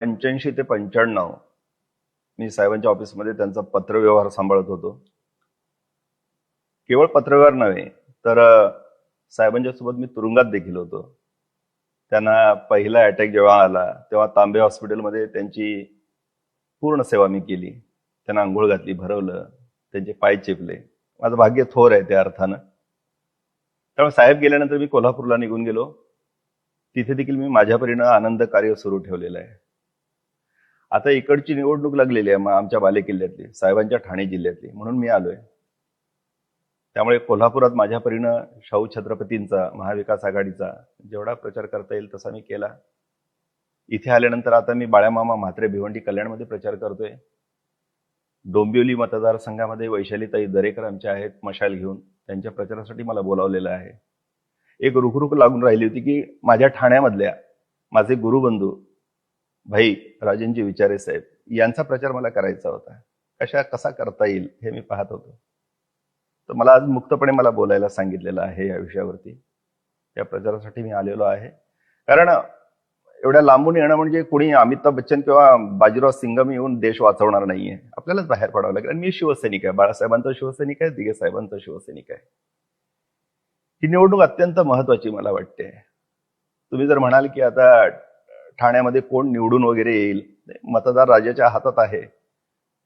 85 ते 95 मी साहेबांच्या ऑफिसमध्ये त्यांचा पत्रव्यवहार सांभाळत होतो. केवळ पत्रव्यवहार नव्हे तर साहेबांच्या सोबत मी तुरुंगात देखील होतो. त्यांना पहिला अटॅक जेव्हा आला तेव्हा तांबे हॉस्पिटलमध्ये त्यांची पूर्ण सेवा मी केली. त्यांना आंघोळ घातली, भरवलं, त्यांचे पाय चेपले. माझं भाग्य थोर आहे त्या अर्थानं. त्यामुळे साहेब गेल्यानंतर मी कोल्हापूरला निघून गेलो. तिथे देखील मी माझ्या परीनं आनंद कार्य सुरू ठेवलेलं आहे. आता इकडची निवडणूक लागलेली आहे आमच्या बालेकिल्ल्यातली, साहेबांच्या ठाणे जिल्ह्यातली, म्हणून मी आलोय. त्यामुळे कोल्हापुरात माझ्या परीनं शाहू छत्रपतींचा, महाविकास आघाडीचा जेवढा प्रचार करता येईल तसा मी केला. इथे आल्यानंतर आता मी बाळ्यामामा म्हात्रे भिवंडी कल्याणमध्ये प्रचार करतोय. डोंबिवली मतदारसंघामध्ये वैशालीताई दरेकर आमच्या आहेत मशाल घेऊन, त्यांच्या प्रचारासाठी मला बोलावलेलं आहे. एक रुखरुख लागून राहिली होती की माझ्या ठाण्यामधल्या माझे गुरुबंधू भाई राजेंजी विचारे साहेब यांचा प्रचार मला करायचा होता. कसा करता येईल हे मी पाहत होतो. तर मला आज मुक्तपणे मला बोलायला सांगितलेलं आहे या विषयावरती. या प्रचारासाठी मी आलेलो आहे. कारण एवढ्या लांबून येणं म्हणजे कोणी अमिताभ बच्चन किंवा बाजीराव सिंगम येऊन देश वाचवणार नाहीये. आपल्यालाच बाहेर पडावं लागेल. आणि मी शिवसैनिक आहे, बाळासाहेबांचा शिवसैनिक आहे, दिघे साहेबांचा शिवसैनिक आहे. ही निवडणूक अत्यंत महत्वाची मला वाटते. तुम्ही जर म्हणाल की आता ठाण्यामध्ये कोण निवडून वगैरे येईल, मतदार राजाच्या हातात आहे,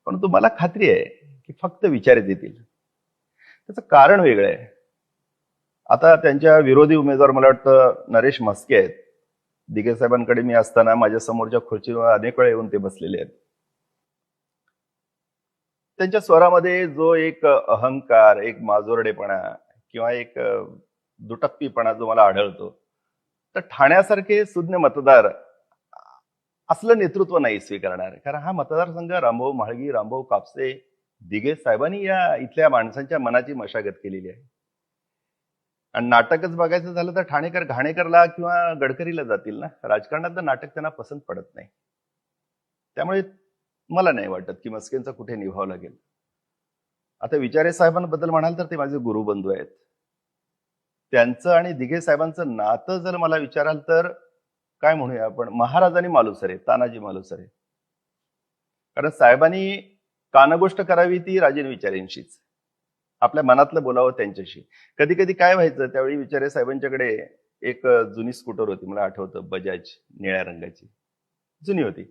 परंतु मला खात्री आहे की फक्त विचारत येतील. त्याचं कारण वेगळं आहे. आता त्यांच्या विरोधी उमेदवार मला वाटतं नरेश म्हस्के आहेत. दिघे साहेबांकडे मी असताना माझ्या समोरच्या खुर्चीवर अनेक वेळा येऊन ते बसलेले आहेत. त्यांच्या स्वरामध्ये जो एक अहंकार, एक माजोरडेपणा किंवा एक दुटप्पीपणा जो मला आढळतो, तर ठाण्यासारखे सुज्ञ मतदार असलं नेतृत्व नाही स्वीकारणार. कारण हा मतदारसंघ रामभाऊ म्हाळगी, रामभाऊ कापसे, दिघे साहेबांनी या इथल्या माणसांच्या मनाची मशागत केलेली आहे. आणि नाटकच बघायचं झालं तर ठाणेकर घाणेकरला किंवा गडकरीला जातील ना. राजकारणातलं नाटक त्यांना पसंत पडत नाही. त्यामुळे मला नाही वाटत की मस्केंचा कुठे निभाव लागेल. आता विचारे साहेबांबद्दल म्हणाल तर ते माझे गुरुबंधू आहेत. त्यांचं आणि दिघे साहेबांचं नातं जर मला विचाराल तर काय म्हणूया आपण, महाराज आणि मालुसरे, तानाजी मालुसरे. कारण साहेबांनी कानगोष्ट करावी ती राजेन विचारेंशीच, आपल्या मनातलं बोलावं त्यांच्याशी. कधी कधी काय व्हायचं, त्यावेळी विचारे साहेबांच्याकडे एक जुनी स्कूटर होती, मला आठवतं, बजाज निळ्या रंगाची, जुनी होती.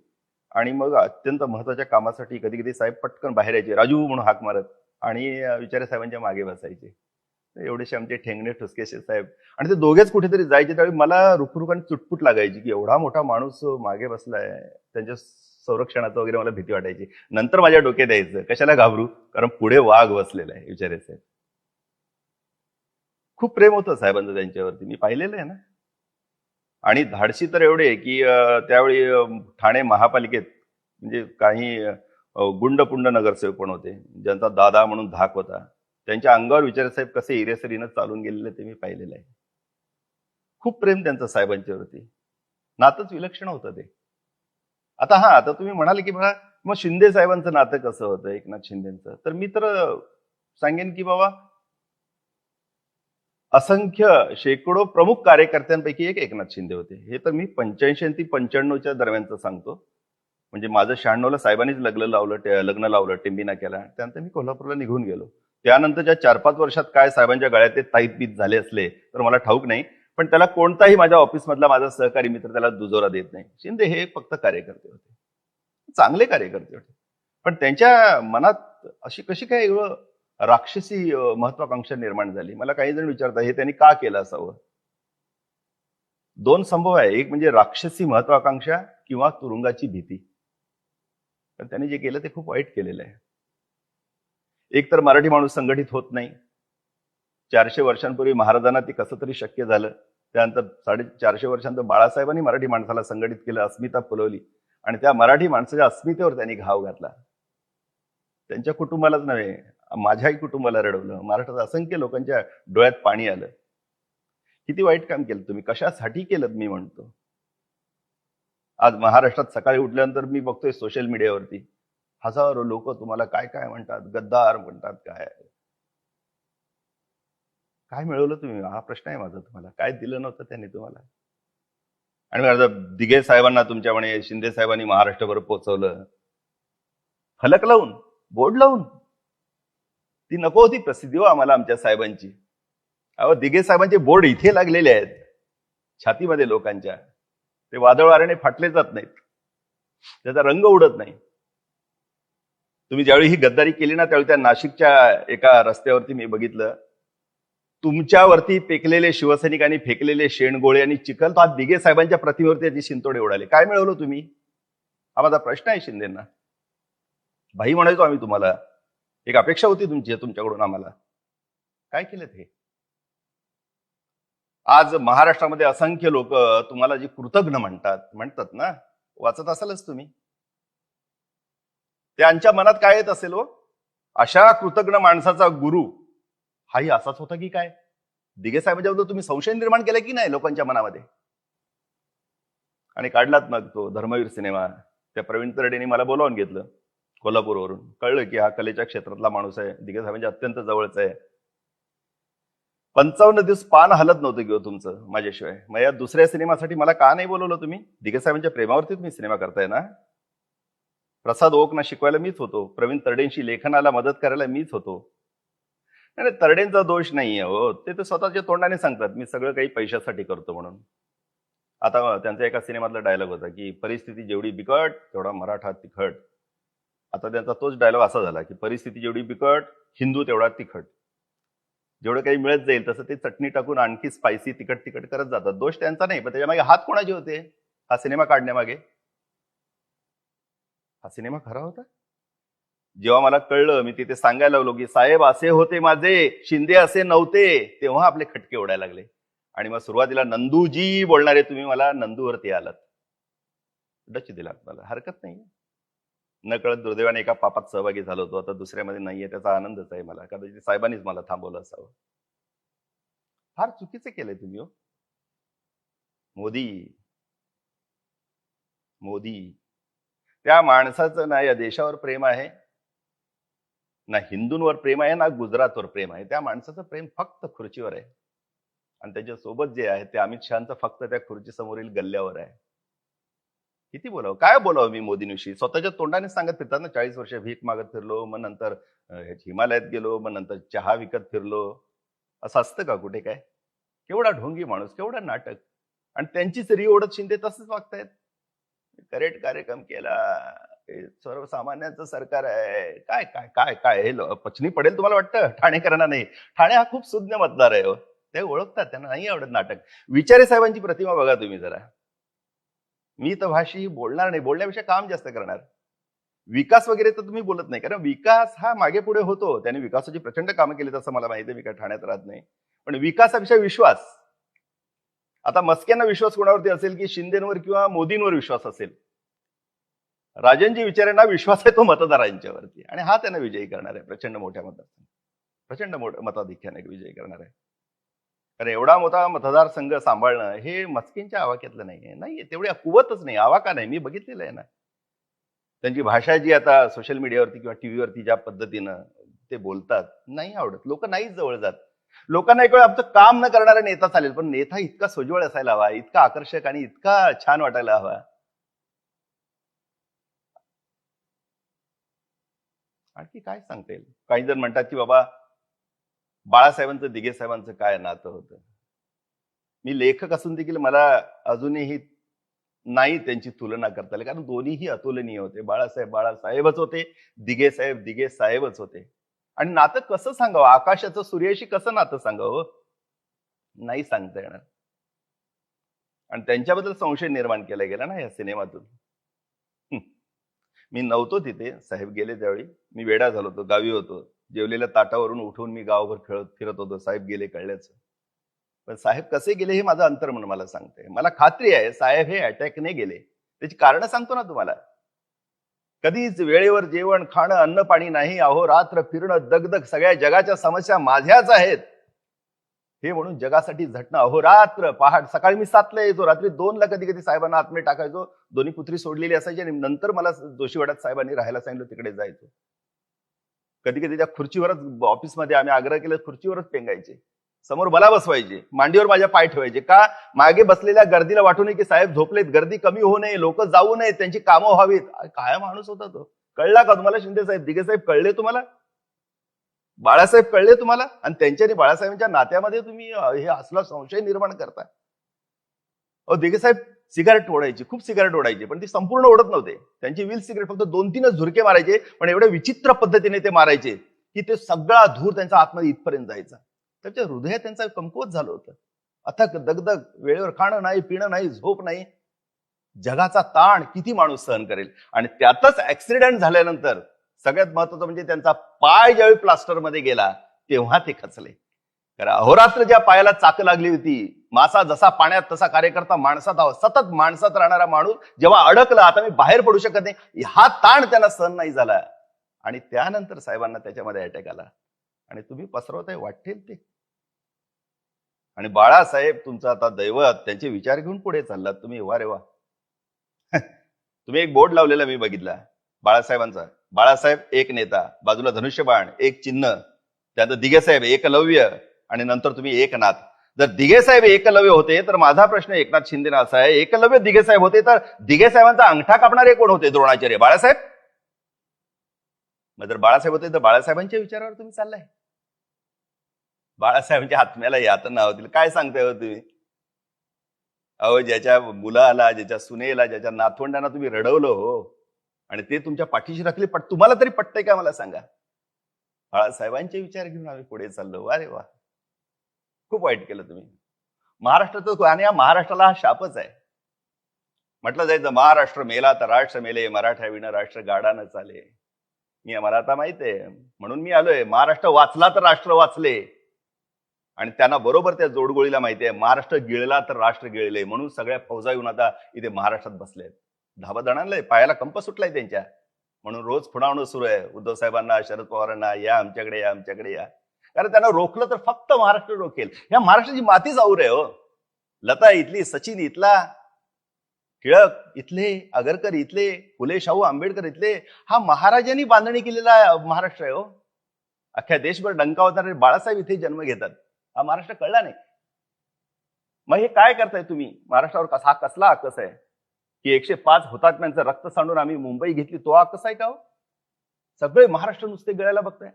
आणि मग अत्यंत महत्वाच्या कामासाठी कधी कधी साहेब पटकन बाहेर यायचे, राजू म्हणून हाक मारत, आणि विचारे साहेबांच्या मागे बसायचे. एवढेसे आमचे ठेंगणे ठुसकेसे साहेब. आणि ते दोघेच कुठेतरी जायचे, त्यावेळी मला रुखरुख आणि चुटपुट लागायची की एवढा मोठा माणूस मागे बसलाय, त्यांच्या संरक्षणाचं वगैरे मला भीती वाटायची. नंतर माझ्या डोक्यात यायचं कशाला घाबरू, कारण पुढे वाघ बसलेला आहे विचारे साहेब. खूप प्रेम होतं साहेबांचं त्यांच्यावरती, मी पाहिलेलं आहे ना. आणि धाडसी तर एवढे की त्यावेळी ठाणे महापालिकेत म्हणजे काही गुंडपुंड नगरसेवक पण होते, ज्यांचा दादा म्हणून धाक होता. त्यांच्या अंगावर विचारे साहेब कसे इरेसरीनं चालून गेलेले ते मी पाहिलेलं आहे. खूप प्रेम त्यांचं साहेबांच्यावरती, नातंच विलक्षण होतं ते. आता तुम्ही म्हणाले की बघा मग शिंदे साहेबांचं नातं कसं होतं, एकनाथ शिंदेचं, तर मी तर सांगेन की बाबा असंख्य शेकडो प्रमुख कार्यकर्त्यांपैकी एक एकनाथ शिंदे होते. हे तर मी 85 ते 95च्या दरम्यानचं सांगतो. म्हणजे माझं 96ला साहेबांनीच लग्न लावलं, टिंबिना केला. त्यानंतर मी कोल्हापूरला निघून गेलो. त्यानंतरच्या 4-5 वर्षात काय साहेबांच्या गळ्यात ते ताईत झाले असले तर मला ठाऊक नाही. पण त्याला कोणताही माझ्या ऑफिसमधला माझा सहकारी मित्र त्याला दुजोरा देत नाही. शिंदे हे फक्त कार्यकर्ते होते, चांगले कार्यकर्ते होते. पण त्यांच्या मनात अशी कशी काय राक्षसी महत्वाकांक्षा निर्माण झाली, मला काही जण विचारतात, हे त्यांनी का केलं असावं. दोन संभव आहे, एक म्हणजे राक्षसी महत्वाकांक्षा किंवा तुरुंगाची भीती. पण त्यांनी जे केलं ते खूप वाईट केलेलं आहे. एक तर मराठी माणूस संघटित होत नाही. 400 वर्षांपूर्वी महाराजांना ते कसं तरी शक्य झालं. त्यानंतर 450 वर्षांतर बाळासाहेबांनी मराठी माणसाला संघटित केलं, अस्मिता फुलवली, आणि त्या मराठी माणसाच्या अस्मितेवर त्यांनी घाव घातला. त्यांच्या कुटुंबालाच नव्हे, माझ्याही कुटुंबाला रडवलं. महाराष्ट्रात असंख्य लोकांच्या डोळ्यात पाणी आलं. किती वाईट काम केलं तुम्ही, कशासाठी केलं मी म्हणतो. आज महाराष्ट्रात सकाळी उठल्यानंतर मी बघतोय सोशल मीडियावरती हजारो लोक तुम्हाला काय काय म्हणतात, गद्दार म्हणतात. काय मिळवलं तुम्ही, हा प्रश्न आहे माझा तुम्हाला. काय दिलं नव्हतं त्यांनी तुम्हाला. आणि आता दिघे साहेबांना तुमच्या म्हणे शिंदे साहेबांनी महाराष्ट्रभर पोहोचवलं, फलक लावून, बोर्ड लावून. ती नको होती प्रसिद्धी हो आम्हाला आमच्या साहेबांची. अहो, दिघे साहेबांचे बोर्ड इथे लागलेले आहेत छातीमध्ये लोकांच्या, ते वादळ वाऱ्याने फाटले जात नाहीत, त्याचा रंग उडत नाही. तुम्ही ज्यावेळी ही गद्दारी केली ना, त्यावेळी त्या नाशिकच्या एका रस्त्यावरती मी बघितलं, तुमच्यावरती पेकलेले शिवसैनिकांनी फेकलेले शेणगोळे आणि चिखल, तो आज दिघे साहेबांच्या प्रतिमेवरती त्याची शिंतोडे उडाले. काय मिळवलं तुम्ही? हा माझा प्रश्न आहे शिंदेना. भाई म्हणायचो आम्ही तुम्हाला, एक अपेक्षा होती तुमच्याकडून आम्हाला. काय केलं हे? आज महाराष्ट्रामध्ये असंख्य लोक तुम्हाला जी कृतज्ञ म्हणतात ना, वाचत असालच तुम्ही. त्यांच्या मनात काय येत असेल हो? अशा कृतज्ञ माणसाचा गुरु हाही असाच होता की काय? दिघे साहेबांच्याबद्दल तुम्ही संशय निर्माण केला की नाही लोकांच्या मनामध्ये? आणि काढलात मग तो धर्मवीर सिनेमा. त्या प्रवीण तरडेंनी मला बोलावून घेतलं कोल्हापूरवरून. कळलं की हा कलेच्या क्षेत्रातला माणूस आहे, दिघे साहेबांच्या अत्यंत जवळचा आहे. 55 दिवस पान हलत नव्हतं किंवा तुमचं माझ्याशिवाय. मग या दुसऱ्या सिनेमासाठी मला का नाही बोलवलं तुम्ही? दिघे साहेबांच्या प्रेमावरती तुम्ही सिनेमा करताय ना. प्रसाद ओकना शिकवायला मीच होतो, प्रवीण तरडेंशी लेखनाला मदत करायला मीच होतो. नाही, तरडेंचा दोष नाहीये हो, ते तर स्वतःच्या तोंडाने सांगतात मी सगळं काही पैशासाठी करतो म्हणून. आता त्यांचा एका सिनेमातला डायलॉग होता की परिस्थिती जेवढी बिकट तेवढा मराठा तिखट. आता त्यांचा तोच डायलॉग असा झाला की परिस्थिती जेवढी बिकट, हिंदू तेवढा तिखट. जेवढं काही मिळत जाईल तसं ते चटणी टाकून आणखी स्पायसी तिखट करत जातात. दोष त्यांचा नाही, पण त्याच्यामागे हात कोणाचे होते हा सिनेमा काढण्यामागे? हा सिनेमा खरा होता? जेव्हा मला कळलं, मी तिथे सांगायला लागलो की साहेब असे होते माझे, शिंदे असे नव्हते, तेव्हा आपले खटके उडायला लागले. आणि मग सुरुवातीला नंदूजी बोलणारे तुम्ही मला नंदूवरती आलात, डच दिलात मला, हरकत नाही. न कळत दुर्दैवाने एका पापात सहभागी झालो होतो, आता दुसऱ्यामध्ये नाहीये, त्याचा आनंदच आहे मला. कदाचित साहेबांनीच मला थांबवलं असावं. फार चुकीचे केलंय तुम्ही हो. मोदी मोदी त्या माणसाचं ना या देशावर प्रेम आहे, ना हिंदूंवर प्रेम आहे, ना गुजरातवर प्रेम आहे. त्या माणसाचं प्रेम फक्त खुर्चीवर आहे. आणि त्याच्या सोबत जे आहे ते अमित शहाचं फक्त त्या खुर्ची समोरील गल्ल्यावर आहे. किती बोलावं, काय बोलावं मी मोदींविषयी? स्वतःच्या तोंडाने सांगत फिरतात ना, 40 वर्ष भीक मागत फिरलो, मग नंतर हिमालयात गेलो, मग नंतर चहा विकत फिरलो. असं असतं का कुठे काय? केवढा ढोंगी माणूस, केवढा नाटक. आणि त्यांचीच री ओढत शिंदे तसंच वागतायत. करेक्ट कार्यक्रम केला, सर्वसामान्यांचं सरकार आहे. काय काय काय काय हे पचनी पडेल तुम्हाला वाटतं? ठाणेकरांना नाही. ठाणे हा खूप सुज्ञ मतदार आहे हो, ते ओळखतात, त्यांना नाही आवडत नाटक. विचारे साहेबांची प्रतिमा बघा तुम्ही जरा. मी तर भाषी बोलणार नाही, बोलण्यापेक्षा काम जास्त करणार. विकास वगैरे तर तुम्ही बोलत नाही, कारण विकास हा मागे पुढे होतो. त्याने विकासाची प्रचंड कामं केली तसं मला माहिती आहे, मी काय ठाण्यात राहत नाही. पण विकासापेक्षा विश्वास. आता मस्क्यांना विश्वास कोणावरती असेल की शिंदेवर किंवा मोदींवर विश्वास असेल? राजनजी विचारेंना विश्वास आहे तो मतदारांच्यावरती, आणि हा त्यांना विजयी करणार आहे प्रचंड मोठ्या प्रचंड मताधिक्याने विजयी करणार आहे. कारण एवढा मोठा मतदारसंघ सांभाळणं हे मस्कींच्या आवाक्यातलं नाहीये. तेवढी कुवतच नाही, आवाका नाही. मी बघितलेलं आहे ना त्यांची भाषा, जी आता सोशल मीडियावरती किंवा टीव्हीवरती ज्या पद्धतीनं ते बोलतात, नाही आवडत. लोक नाहीच जवळ जात. लोकांना एक वेळ आमचं काम न करणारा नेता चालेल, पण नेता इतका सोज्वळ असायला हवा, इतका आकर्षक आणि इतका छान वाटायला हवा. आणखी काय सांगता येईल? काही जण म्हणतात की बाबा बाळासाहेबांचं दिघे साहेबांचं काय नातं होतं. मी लेखक असून देखील मला अजूनही नाही त्यांची तुलना करता आली, कारण दोन्हीही अतुलनीय होते. बाळासाहेब बाळासाहेबच होते, दिघे साहेबच होते. आणि नातं कसं सांगावं? आकाशाचं सूर्याशी कसं नातं सांगावं? नाही सांगता येणार. आणि त्यांच्याबद्दल संशय निर्माण केला गेला ना या सिनेमातून. मी नव्हतो तिथे, साहेब गेले त्यावेळी. मी वेडा झालो होतो, गावी होतो. जेवलेल्या ताटावरून उठून मी गावभर फिरत होतो साहेब गेले कळल्याचं. पण साहेब कसे गेले हे माझं अंतर्मन मला सांगते. मला खात्री आहे साहेब हे अटॅकने गेले. त्याची कारण सांगतो ना तुम्हाला. कधीच वेळेवर जेवण खाणं, अन्न पाणी नाही, अहोरात्र फिरणं, दगदग, सगळ्या जगाच्या समस्या माझ्याच आहेत हे म्हणून जगासाठी झटणं, अहोरात्र पहाट. सकाळी मी 7ला यायचो, रात्री 2ला कधी कधी साहेबांना आतमध्ये टाकायचो. दोन्ही पुत्री सोडलेली असायची आणि नंतर मला जोशीवाड्यात साहेबांनी राहायला सांगितलं, तिकडे जायचो. कधी कधी त्या खुर्चीवरच, ऑफिसमध्ये आम्ही आग्रह केलं, खुर्चीवरच पेंगायचे. समोर मला बसवायचे, मांडीवर माझ्या पाय ठेवायचे. का? मागे बसलेल्या गर्दीला वाटू नये की साहेब झोपलेत, गर्दी कमी होऊ नये, लोक जाऊ नये, त्यांची कामं व्हावीत. काय माणूस होता तो. कळला का तुम्हाला शिंदे साहेब, दिघे साहेब कळले तुम्हाला, बाळासाहेब कळले तुम्हाला? आणि त्यांच्या आणि बाळासाहेबांच्या नात्यामध्ये तुम्ही हे असला संशय निर्माण करता. दिघे साहेब सिगारेट ओढायची, खूप सिगारेट ओढायची, पण ती संपूर्ण ओढत नव्हते. त्यांची व्हील सिगारेट फक्त 2-3च झुरके मारायचे, पण एवढ्या विचित्र पद्धतीने ते मारायचे की ते सगळा धूर त्यांच्या आतमध्ये इथपर्यंत जायचा. त्याच्या हृदयात त्यांचा कमकुवत झालं होतं. अथक दगदग, वेळेवर खाणं नाही, पिणं नाही, झोप नाही, जगाचा ताण किती माणूस सहन करेल. आणि त्यातच ऍक्सिडेंट झाल्यानंतर सगळ्यात महत्वाचं म्हणजे त्यांचा पाय ज्यावेळी प्लास्टरमध्ये गेला तेव्हा ते खचले. कारण अहोरात्र ज्या पायाला चाक लागली होती, मासा जसा पाण्यात तसा कार्यकर्ता माणसात हवा, सतत माणसात राहणारा माणूस जेव्हा अडकला, आता मी बाहेर पडू शकत नाही, हा ताण त्यांना सहन नाही झाला. आणि त्यानंतर साहेबांना त्याच्यामध्ये अटॅक आला. आणि तुम्ही पसरवताय वाटेल ते. आणि बाळासाहेब तुमचं आता दैवत, त्यांचे विचार घेऊन पुढे चाललात तुम्ही. वा रे वा. तुम्ही एक बोर्ड लावलेला मी बघितला बाळासाहेबांचा. बाळासाहेब एक नेता, बाजूला धनुष्यबाण, एक चिन्ह, त्यानंतर दिघे साहेब एकलव्य, आणि नंतर तुम्ही एकनाथ. जर दिघे साहेब एकलव्य होते तर माझा प्रश्न एकनाथ शिंदेना असा आहे, एकलव्य दिघे साहेब होते तर दिघे साहेबांचा अंगठा कापणारे कोण होते? द्रोणाचार्य, बाळासाहेब. मग जर बाळासाहेब होते तर बाळासाहेबांच्या विचारावर तुम्ही चाललाय. बाळासाहेबांच्या आत्म्याला यातना होतील. काय सांगताय हो तुम्ही? अहो, ज्याच्या मुलाला, ज्याच्या सुनेला, ज्याच्या नातवंडांना तुम्ही रडवलं हो, आणि ते तुमच्या पाठीशी राखले, तुम्हाला तरी पटतंय का मला सांगा? बाळासाहेबांचे विचार घेऊन आम्ही पुढे चाललो. अरे वा, खूप वाईट केलं तुम्ही. महाराष्ट्राचं, आणि या महाराष्ट्राला हा शापच आहे. म्हटलं जायचं महाराष्ट्र मेला तर राष्ट्र मेले, मराठा विना राष्ट्र गाडा न चाले. मला आता माहित आहे, म्हणून मी आलोय. महाराष्ट्र वाचला तर राष्ट्र वाचले. आणि त्यांना बरोबर त्या जोडगोळीला माहिती आहे, महाराष्ट्र गिळला तर राष्ट्र गिळले. म्हणून सगळ्या फौजा येऊन आता इथे महाराष्ट्रात बसलेत. धाबा दणाणलंय, पायाला कंप सुटलाय त्यांच्या. म्हणून रोज फुणावणं सुरू आहे उद्धव साहेबांना, शरद पवारांना, या आमच्याकडे या, आमच्याकडे या. कारण त्यांना रोखलं तर फक्त महाराष्ट्र रोखेल. या महाराष्ट्राची मातीच आऊर आहे हो. लता इथली, सचिन इथला, टिळक इथले, आगरकर इथले, फुले शाहू आंबेडकर इथले. हा महाराजांनी बांधणी केलेला महाराष्ट्र आहे हो. अख्ख्या देशभर डंका होणारे बाळासाहेब इथे जन्म घेतात. हा महाराष्ट्र कळला नाही. मग हे काय करताय तुम्ही? महाराष्ट्रावर हा कसला आकस आहे की 105 हुतात्म्यांचं रक्त सांडून आम्ही मुंबई घेतली, तो आकस आहे का हो? सगळे महाराष्ट्र नुसते गळायला बघताय.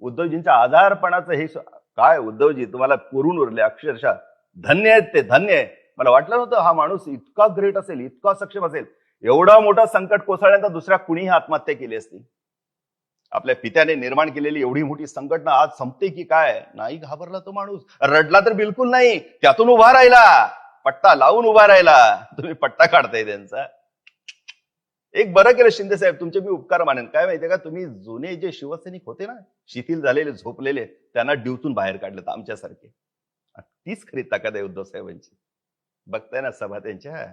उद्धवजींच्या आजारपणाचं हे काय, उद्धवजी तुम्हाला पुरून उरले अक्षरशः. धन्य आहेत ते, धन्य आहे. मला वाटलं नव्हतं हा माणूस इतका ग्रेट असेल, इतका सक्षम असेल. एवढा मोठा संकट कोसळल्यानंतर दुसऱ्या कुणीही आत्महत्या केली असती. आपल्या पित्याने निर्माण केलेली एवढी मोठी संकटना आज संपते की काय? नाही घाबरला तो माणूस. रडला तर बिलकुल नाही, त्यातून उभा राहिला, पट्टा लावून उभा राहिला. तुम्ही पट्टा काढताय त्यांचा. एक बरं केलं शिंदे साहेब, तुमचे मी उपकार मानेन. काय माहितीये का, तुम्ही जुने जे शिवसैनिक होते ना, शिथिल झालेले, झोपलेले, त्यांना ड्यूतून बाहेर काढलेत आमच्यासारखे. तीच खरी ताकद आहे उद्धव साहेबांची. बघताय ना सभा त्यांच्या,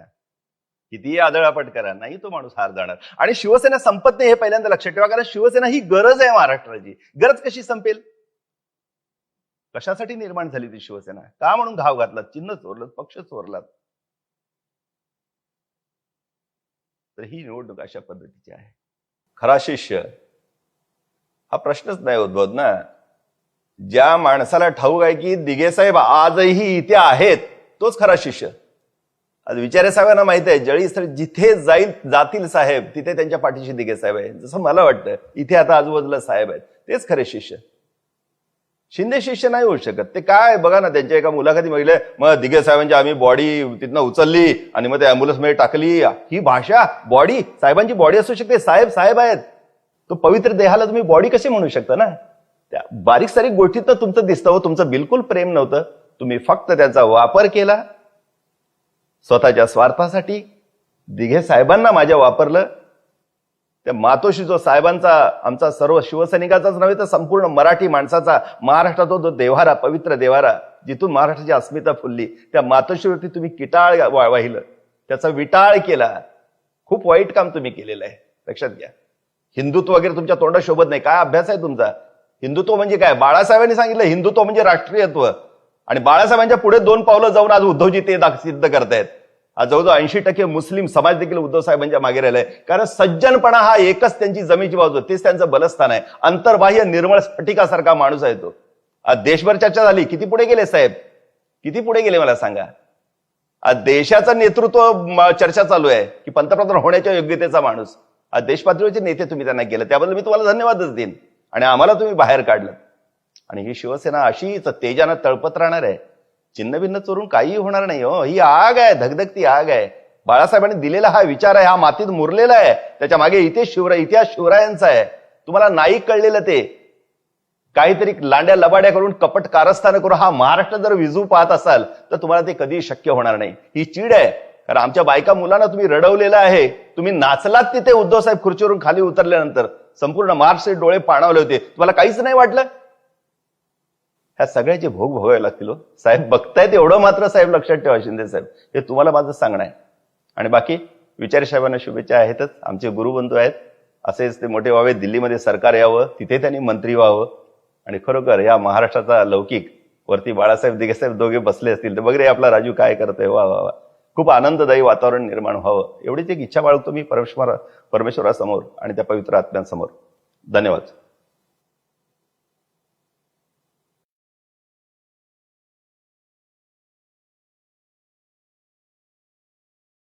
कितीही आदळापट करा, नाही तो माणूस हार जाणार. आणि शिवसेना संपत नाही हे पहिल्यांदा लक्षात ठेवा. कारण शिवसेना ही गरज आहे महाराष्ट्राची. गरज कशी संपेल? कशासाठी निर्माण झाली ती शिवसेना? का म्हणून घाव घातला, चिन्ह चोरलं, पक्ष चोरलात. तर ही निवडणूक अशा पद्धतीची आहे. खरा शिष्य हा प्रश्नच नाही उद्भवत ना. ज्या माणसाला ठाऊक आहे की दिघे साहेब आजही इथे आहेत, तोच खरा शिष्य. आज विचारे साहेबांना माहित आहे, जळी जिथे जातील साहेब तिथे त्यांच्या पाठीशी दिघे साहेब आहे. जसं मला वाटतं इथे आता आजूबाजूला साहेब आहेत, तेच खरे शिष्य. शिंदे शिष्य नाही होऊ शकत. ते काय बघा ना, त्यांच्या एका मुलाखती बघितल्या, मग दिघे साहेबांची आम्ही बॉडी तिथनं उचलली आणि मग ते अँब्युलन्स मध्ये टाकली. ही भाषा, बॉडी, साहेबांची बॉडी असू शकते, साहेब साहेब आहेत. तो पवित्र देहाला तुम्ही बॉडी कशी म्हणू शकता ना? त्या बारीक सारीक गोष्टीत तुमचं दिसतं हो, तुमचं बिलकुल प्रेम नव्हतं. तुम्ही फक्त त्याचा वापर केला स्वतःच्या स्वार्थासाठी. दिघे साहेबांना माझ्या वापरलं. त्या मातोश्री जो साहेबांचा, आमचा सर्व शिवसैनिकाचाच नव्हे तर संपूर्ण मराठी माणसाचा, महाराष्ट्रात जो देवारा, पवित्र देवारा, जिथून महाराष्ट्राची अस्मिता फुलली, त्या मातोश्रीवरती तुम्ही किटाळ वाहिलं, त्याचा विटाळ केला. खूप वाईट काम तुम्ही केलेलं आहे, लक्षात घ्या. हिंदुत्व वगैरे तुमच्या तोंडात शोभत नाही. काय अभ्यास आहे तुमचा? हिंदुत्व म्हणजे काय? बाळासाहेबांनी सांगितलं हिंदुत्व म्हणजे राष्ट्रीयत्व. आणि बाळासाहेबांच्या पुढे 2 पावलं जाऊन आज उद्धवजी ते सिद्ध करतायत. आज जवळजवळ 80% मुस्लिम समाज देखील उद्धव साहेबांच्या मागे राहिलाय. कारण सज्जनपणा हा एकच त्यांची जमेची बाजू, तेच त्यांचं बलस्थान आहे. अंतर्बाह्य निर्मळ स्फटिकासारखा माणूस आहे तो. आज देशभर चर्चा झाली, किती पुढे गेले साहेब, किती पुढे गेले मला सांगा. आज देशाचं नेतृत्व चर्चा चालू आहे की पंतप्रधान होण्याच्या योग्यतेचा माणूस. आज देशपातळीचे नेते तुम्ही त्यांना केलं, त्याबद्दल मी तुम्हाला धन्यवादच देईन. आणि आम्हाला तुम्ही बाहेर काढलं. आणि ही शिवसेना अशीच तेजानं तळपत राहणार आहे. चिन्हभिन्न चोरून काही होणार नाही हो. ही आग आहे, धगधगती आग आहे. बाळासाहेबांनी दिलेला हा विचार आहे, हा मातीत मुरलेला आहे. त्याच्या मागे इतिहास शिवरायांचा आहे. तुम्हाला नाही कळलेलं ते. काहीतरी लांड्या लबाड्या करून कपट कारस्थान करून हा महाराष्ट्र जर विजू पाहत असाल तर तुम्हाला ते कधी शक्य होणार नाही. ही चीड आहे. कारण आमच्या बायका मुलांना तुम्ही रडवलेलं आहे. तुम्ही नाचलात तिथे उद्धव साहेब खुर्चीवरून खाली उतरल्यानंतर. संपूर्ण महाराष्ट्र डोळे पाणावले होते. तुम्हाला काहीच नाही वाटलं. ह्या सगळ्याचे भोग भोगावे लागतील साहेब. बघतायत एवढं मात्र साहेब लक्षात ठेवा, शिंदे साहेब, हे तुम्हाला माझं सांगणं आहे. आणि बाकी विचारे साहेबांना शुभेच्छा आहेतच. आमचे गुरुबंधू आहेत. असेच ते मोठे व्हावे, दिल्लीमध्ये सरकार यावं, तिथे त्यांनी मंत्री व्हावं. आणि खरोखर या महाराष्ट्राचा लौकिक वरती बाळासाहेब दिघेसाहेब दोघे बसले असतील तर बघ रे आपला राजू काय करतोय, वा वा वा. खूप आनंददायी वातावरण निर्माण व्हावं एवढीच एक इच्छा बाळगतो मी परमेश्वरासमोर आणि त्या पवित्र आत्म्यांसमोर. धन्यवाद.